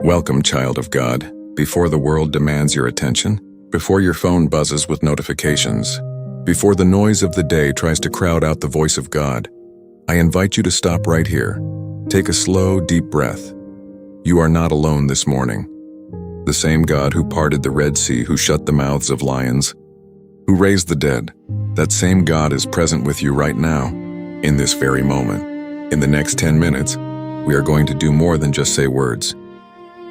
Welcome, child of God. Before the world demands your attention, before your phone buzzes with notifications, before the noise of the day tries to crowd out the voice of God, I invite you to stop right here. Take a slow, deep breath. You are not alone this morning. The same God who parted the Red Sea, who shut the mouths of lions, who raised the dead, that same God is present with you right now, in this very moment. In the next 10 minutes, we are going to do more than just say words.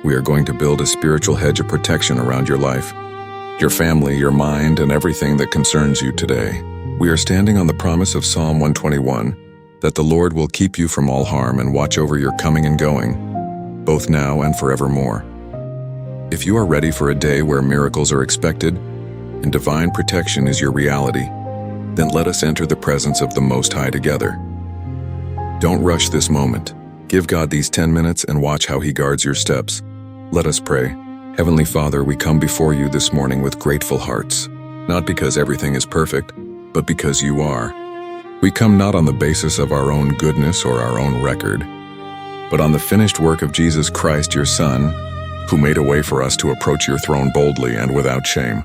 We are going to build a spiritual hedge of protection around your life, your family, your mind, and everything that concerns you today. We are standing on the promise of Psalm 121, that the Lord will keep you from all harm and watch over your coming and going, both now and forevermore. If you are ready for a day where miracles are expected and divine protection is your reality, then let us enter the presence of the Most High together. Don't rush this moment. Give God these 10 minutes and watch how He guards your steps. Let us pray. Heavenly Father, we come before you this morning with grateful hearts, not because everything is perfect, but because you are. We come not on the basis of our own goodness or our own record, but on the finished work of Jesus Christ, your Son, who made a way for us to approach your throne boldly and without shame.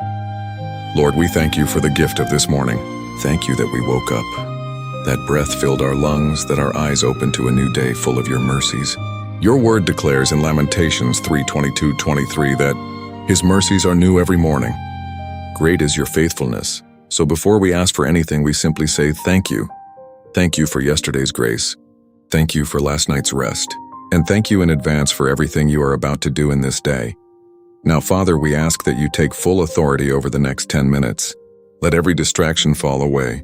Lord, we thank you for the gift of this morning. Thank you that we woke up, that breath filled our lungs, that our eyes opened to a new day full of your mercies. Your word declares in Lamentations 3:22-23 that His mercies are new every morning. Great is your faithfulness. So before we ask for anything, we simply say thank you. Thank you for yesterday's grace. Thank you for last night's rest. And thank you in advance for everything you are about to do in this day. Now, Father, we ask that you take full authority over the next 10 minutes. Let every distraction fall away.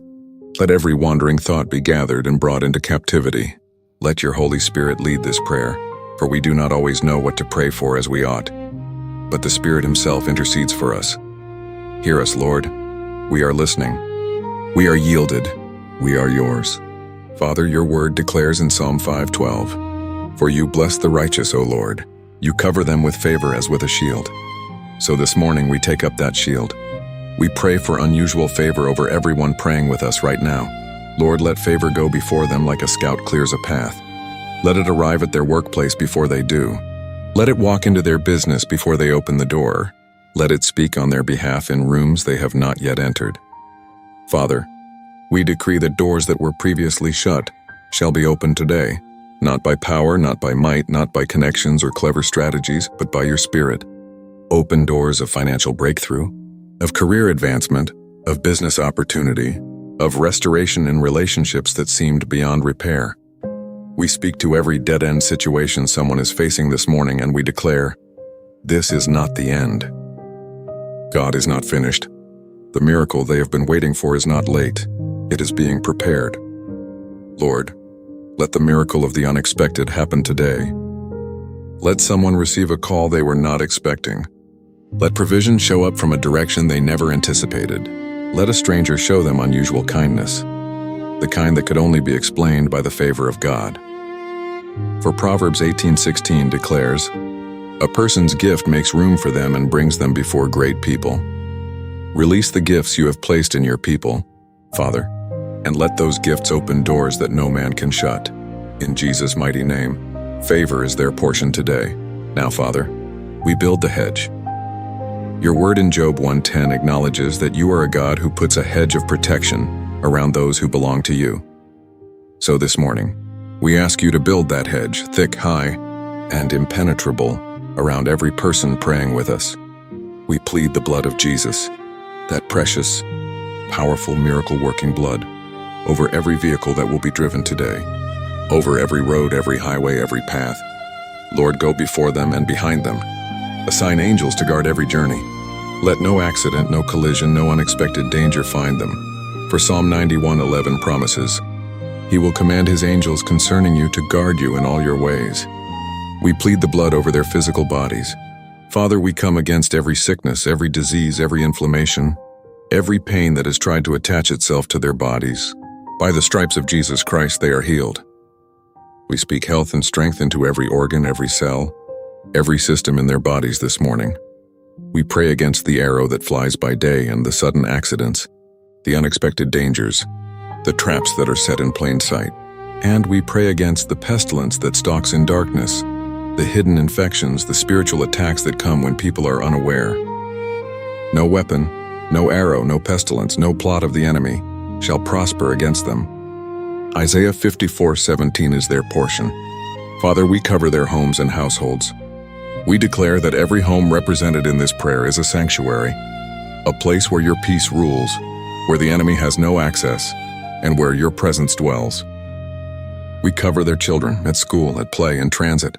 Let every wandering thought be gathered and brought into captivity. Let your Holy Spirit lead this prayer, for we do not always know what to pray for as we ought. But the Spirit Himself intercedes for us. Hear us, Lord. We are listening. We are yielded. We are yours. Father, your word declares in Psalm 5:12, "For you bless the righteous, O Lord. You cover them with favor as with a shield." So this morning we take up that shield. We pray for unusual favor over everyone praying with us right now. Lord, let favor go before them like a scout clears a path. Let it arrive at their workplace before they do. Let it walk into their business before they open the door. Let it speak on their behalf in rooms they have not yet entered. Father, we decree that doors that were previously shut shall be opened today, not by power, not by might, not by connections or clever strategies, but by your Spirit. Open doors of financial breakthrough, of career advancement, of business opportunity, of restoration in relationships that seemed beyond repair. We speak to every dead-end situation someone is facing this morning, and we declare, this is not the end. God is not finished. The miracle they have been waiting for is not late. It is being prepared. Lord, let the miracle of the unexpected happen today. Let someone receive a call they were not expecting. Let provision show up from a direction they never anticipated. Let a stranger show them unusual kindness, the kind that could only be explained by the favor of God. For Proverbs 18:16 declares, "A person's gift makes room for them and brings them before great people." Release the gifts you have placed in your people, Father, and let those gifts open doors that no man can shut. In Jesus' mighty name, favor is their portion today. Now, Father, we build the hedge. Your word in Job 1:10 acknowledges that you are a God who puts a hedge of protection around those who belong to you. So this morning, we ask you to build that hedge, thick, high, and impenetrable, around every person praying with us. We plead the blood of Jesus, that precious, powerful, miracle-working blood, over every vehicle that will be driven today, over every road, every highway, every path. Lord, go before them and behind them. Assign angels to guard every journey. Let no accident, no collision, no unexpected danger find them. For Psalm 91:11 promises, He will command His angels concerning you to guard you in all your ways. We plead the blood over their physical bodies. Father, we come against every sickness, every disease, every inflammation, every pain that has tried to attach itself to their bodies. By the stripes of Jesus Christ, they are healed. We speak health and strength into every organ, every cell, every system in their bodies this morning. We pray against the arrow that flies by day and the sudden accidents, the unexpected dangers, the traps that are set in plain sight. And we pray against the pestilence that stalks in darkness, the hidden infections, the spiritual attacks that come when people are unaware. No weapon, no arrow, no pestilence, no plot of the enemy shall prosper against them. Isaiah 54:17 is their portion. Father, we cover their homes and households. We declare that every home represented in this prayer is a sanctuary, a place where your peace rules, where the enemy has no access, and where your presence dwells. We cover their children at school, at play, in transit.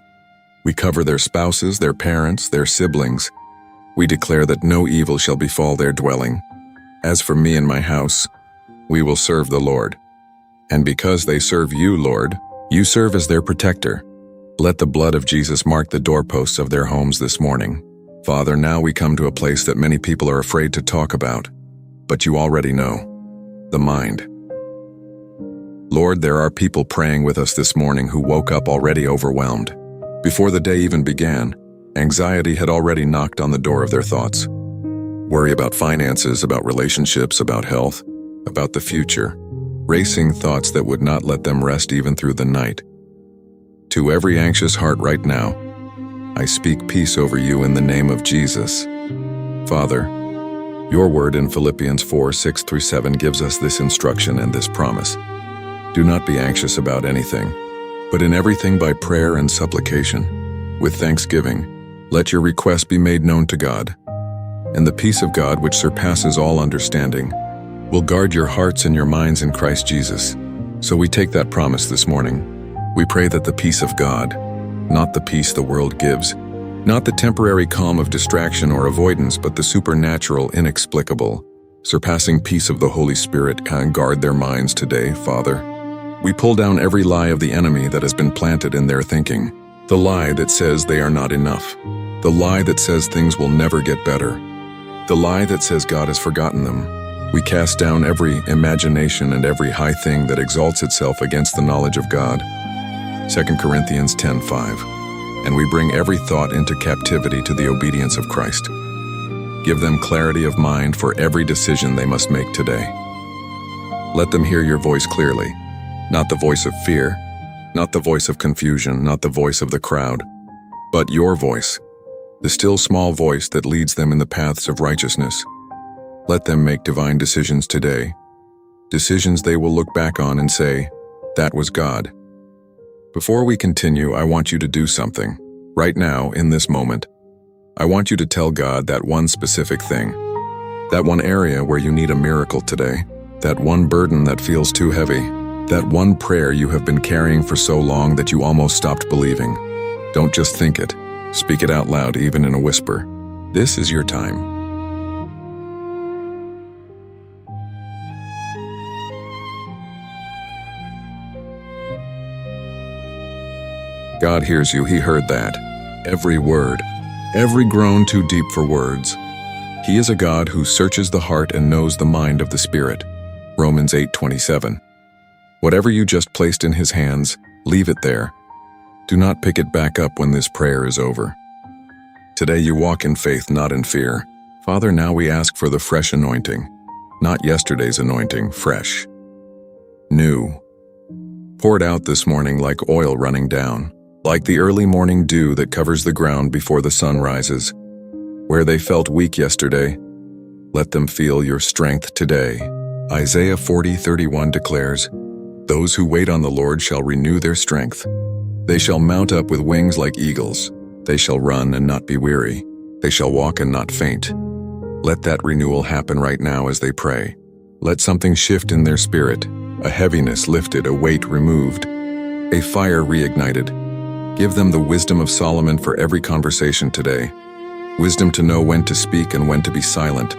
We cover their spouses, their parents, their siblings. We declare that no evil shall befall their dwelling. As for me and my house, we will serve the Lord. And because they serve you, Lord, you serve as their protector. Let the blood of Jesus mark the doorposts of their homes this morning. Father, now we come to a place that many people are afraid to talk about, but you already know: the mind. Lord, there are people praying with us this morning who woke up already overwhelmed. Before the day even began, anxiety had already knocked on the door of their thoughts. Worry about finances, about relationships, about health, about the future. Racing thoughts that would not let them rest even through the night. To every anxious heart right now, I speak peace over you in the name of Jesus. Father, your word in Philippians 4:6-7 gives us this instruction and this promise. Do not be anxious about anything, but in everything by prayer and supplication, with thanksgiving, let your requests be made known to God. And the peace of God, which surpasses all understanding, will guard your hearts and your minds in Christ Jesus. So we take that promise this morning. We pray that the peace of God, not the peace the world gives, not the temporary calm of distraction or avoidance, but the supernatural, inexplicable, surpassing peace of the Holy Spirit, can guard their minds today, Father. We pull down every lie of the enemy that has been planted in their thinking, the lie that says they are not enough, the lie that says things will never get better, the lie that says God has forgotten them. We cast down every imagination and every high thing that exalts itself against the knowledge of God. 2 Corinthians 10:5. And we bring every thought into captivity to the obedience of Christ. Give them clarity of mind for every decision they must make today. Let them hear your voice clearly, not the voice of fear, not the voice of confusion, not the voice of the crowd, but your voice, the still small voice that leads them in the paths of righteousness. Let them make divine decisions today, decisions they will look back on and say, that was God. Before we continue, I want you to do something. Right now, in this moment, I want you to tell God that one specific thing, that one area where you need a miracle today, that one burden that feels too heavy, that one prayer you have been carrying for so long that you almost stopped believing. Don't just think it. Speak it out loud, even in a whisper. This is your time. God hears you. He heard that. Every word, every groan too deep for words. He is a God who searches the heart and knows the mind of the Spirit. Romans 8:27. Whatever you just placed in His hands, leave it there. Do not pick it back up when this prayer is over. Today you walk in faith, not in fear. Father, now we ask for the fresh anointing, not yesterday's anointing, fresh, new. Poured out this morning like oil running down, like the early morning dew that covers the ground before the sun rises. Where they felt weak yesterday, let them feel your strength today. Isaiah 40:31 declares, "Those who wait on the Lord shall renew their strength. They shall mount up with wings like eagles. They shall run and not be weary. They shall walk and not faint." Let that renewal happen right now as they pray. Let something shift in their spirit, a heaviness lifted, a weight removed, a fire reignited. Give them the wisdom of Solomon for every conversation today. Wisdom to know when to speak and when to be silent.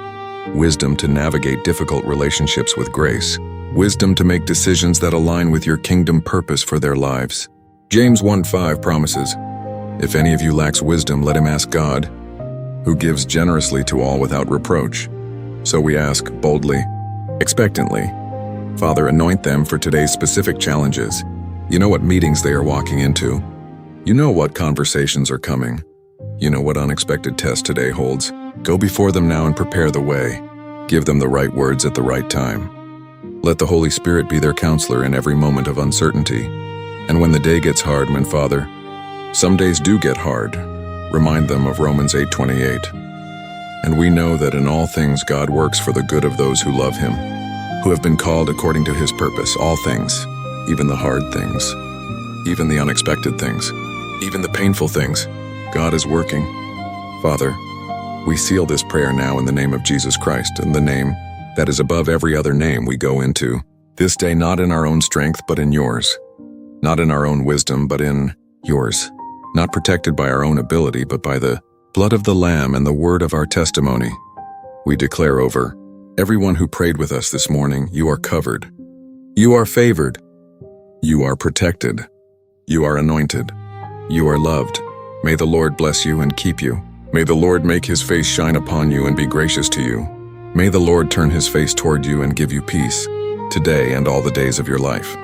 Wisdom to navigate difficult relationships with grace. Wisdom to make decisions that align with your kingdom purpose for their lives. James 1:5 promises, "If any of you lacks wisdom, let him ask God, who gives generously to all without reproach." So we ask boldly, expectantly, Father, anoint them for today's specific challenges. You know what meetings they are walking into. You know what conversations are coming. You know what unexpected test today holds. Go before them now and prepare the way. Give them the right words at the right time. Let the Holy Spirit be their counselor in every moment of uncertainty. And when the day gets hard, Father, Some days do get hard. Remind them of Romans 8:28. And we know that in all things God works for the good of those who love him, who have been called according to his purpose. All things, even the hard things, even the unexpected things, even the painful things, God is working. Father, we seal this prayer now in the name of Jesus Christ, in the name that is above every other name we go into this day, not in our own strength, but in yours, not in our own wisdom, but in yours, not protected by our own ability, but by the blood of the Lamb and the word of our testimony. We declare over everyone who prayed with us this morning, you are covered, you are favored, you are protected, you are anointed, you are loved. May the Lord bless you and keep you. May the Lord make his face shine upon you and be gracious to you. May the Lord turn his face toward you and give you peace, today and all the days of your life.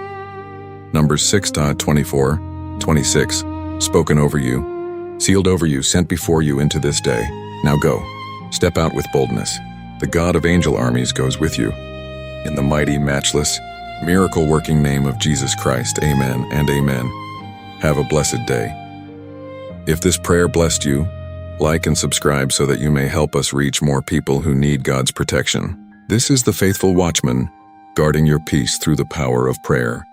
Numbers 6:24-26, spoken over you, sealed over you, sent before you into this day. Now go, step out with boldness. The God of angel armies goes with you. In the mighty, matchless, miracle-working name of Jesus Christ, amen and amen. Have a blessed day. If this prayer blessed you, like and subscribe so that you may help us reach more people who need God's protection. This is the faithful Watchman, guarding your peace through the power of prayer.